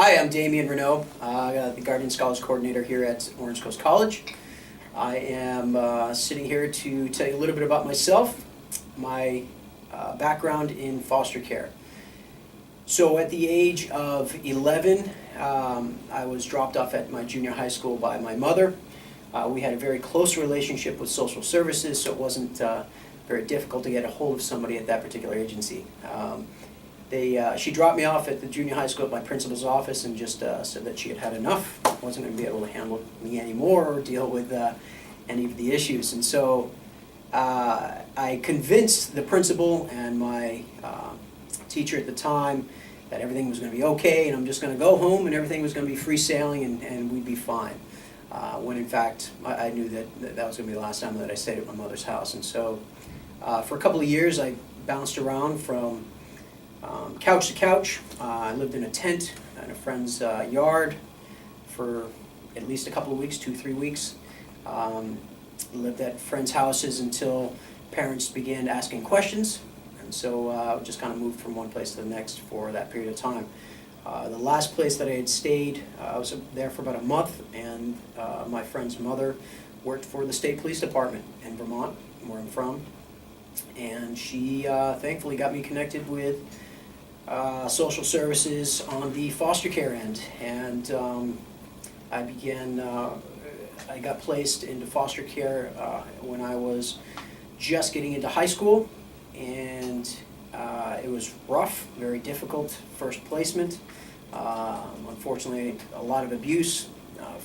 Hi, I'm Dameion Renault, the Guardian Scholars Coordinator here at Orange Coast College. I am sitting here to tell you a little bit about myself, my background in foster care. So at the age of 11, I was dropped off at my junior high school by my mother. We had a very close relationship with social services, so it wasn't very difficult to get a hold of somebody at that particular agency. She dropped me off at the junior high school at my principal's office and just said that she had had enough, wasn't going to be able to handle me anymore or deal with any of the issues. And so I convinced the principal and my teacher at the time that everything was going to be okay and I'm just going to go home and everything was going to be free sailing and we'd be fine. When in fact I knew that was going to be the last time that I stayed at my mother's house. And so for a couple of years I bounced around from couch to couch. I lived in a tent in a friend's yard for at least a couple of weeks, 2-3 weeks. Lived at friends' houses until parents began asking questions, and so just kind of moved from one place to the next for that period of time. The last place that I had stayed, I was there for about a month, and my friend's mother worked for the state police department in Vermont, where I'm from, and she thankfully got me connected with social services on the foster care end, and I got placed into foster care when I was just getting into high school, and it was rough, very difficult first placement. Unfortunately, a lot of abuse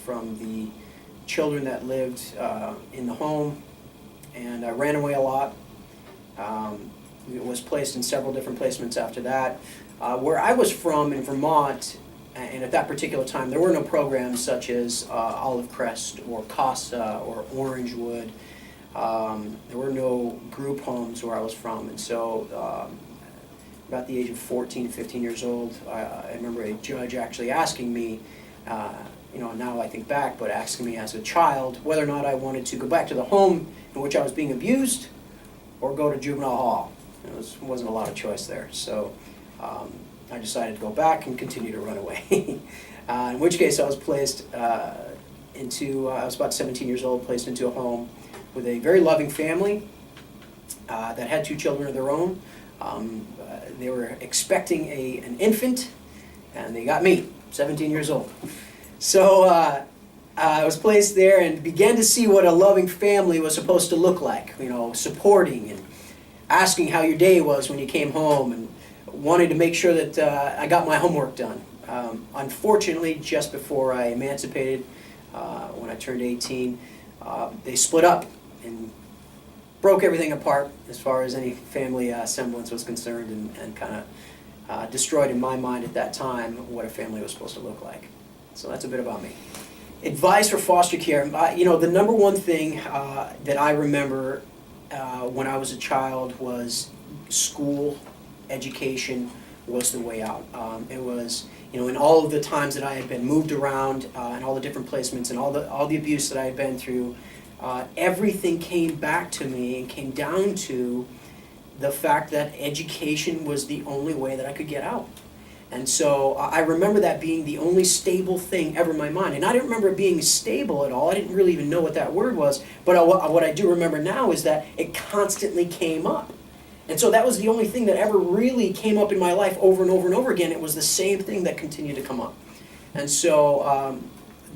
from the children that lived in the home, and I ran away a lot. Was placed in several different placements after that. Where I was from in Vermont, and at that particular time, there were no programs such as Olive Crest or CASA or Orangewood. There were no group homes where I was from, and so about the age of 14, 15 years old, I remember a judge actually asking me, now I think back, but asking me as a child whether or not I wanted to go back to the home in which I was being abused or go to juvenile hall. There wasn't a lot of choice there, so I decided to go back and continue to run away. In which case I was placed I was about 17 years old, placed into a home with a very loving family that had 2 children of their own. They were expecting an infant, and they got me, 17 years old. So I was placed there and began to see what a loving family was supposed to look like, supporting and asking how your day was when you came home, and wanting to make sure that I got my homework done. Unfortunately, just before I emancipated, when I turned 18, they split up and broke everything apart as far as any family semblance was concerned, and kind of destroyed in my mind at that time what a family was supposed to look like. So that's a bit about me. Advice for foster care. The number one thing that I remember when I was a child was school. Education was the way out. It was, in all of the times that I had been moved around, and all the different placements, and all the abuse that I had been through, everything came back to me and came down to the fact that education was the only way that I could get out. And so I remember that being the only stable thing ever in my mind. And I didn't remember it being stable at all. I didn't really even know what that word was. But what I do remember now is that it constantly came up. And so that was the only thing that ever really came up in my life over and over and over again. It was the same thing that continued to come up. And so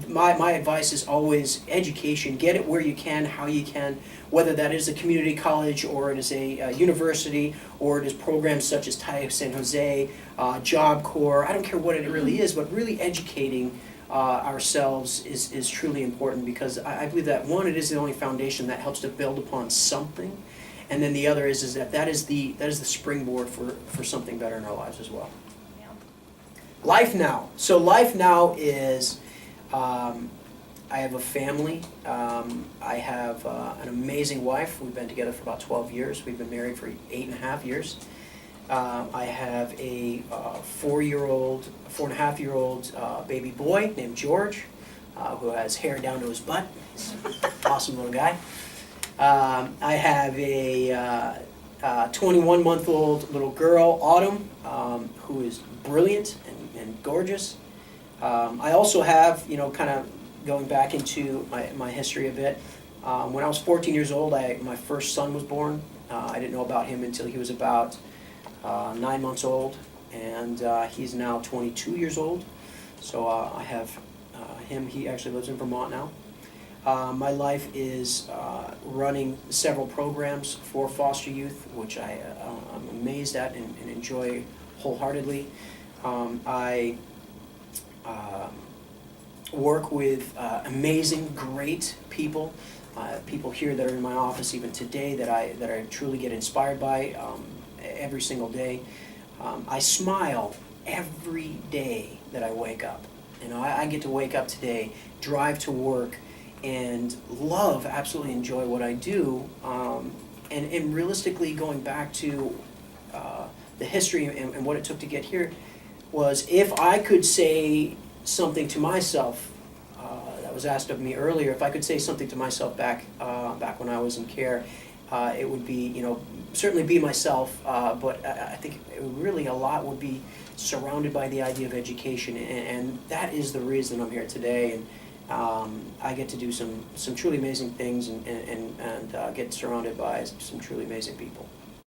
my advice is always education. Get it where you can, how you can, whether that is a community college or it is a university or it is programs such as TIE San Jose, Job Corps. I don't care what it really is, but really educating ourselves is truly important, because I believe that, one, it is the only foundation that helps to build upon something. And then the other is that is the springboard for something better in our lives as well. Yeah. Life now. So life now is, I have a family. I have an amazing wife. We've been together for about 12 years. We've been married for 8.5 years. I have a 4.5-year-old baby boy named George, who has hair down to his butt. He's an awesome little guy. I have a 21-month-old little girl, Autumn, who is brilliant and gorgeous. I also have, kind of going back into my history a bit. When I was 14 years old, my first son was born. I didn't know about him until he was about 9 months old, and he's now 22 years old. So I have him. He actually lives in Vermont now. My life is running several programs for foster youth, which I'm amazed at and enjoy wholeheartedly. I work with amazing, great people. People here that are in my office even today that I truly get inspired by every single day. I smile every day that I wake up. I get to wake up today, drive to work, and absolutely enjoy what I do. And realistically, going back to the history and what it took to get here, was if I could say something to myself, that was asked of me earlier, if I could say something to myself back when I was in care, it would be, certainly be myself, but I think really a lot would be surrounded by the idea of education, and that is the reason I'm here today. And I get to do some truly amazing things and get surrounded by some truly amazing people.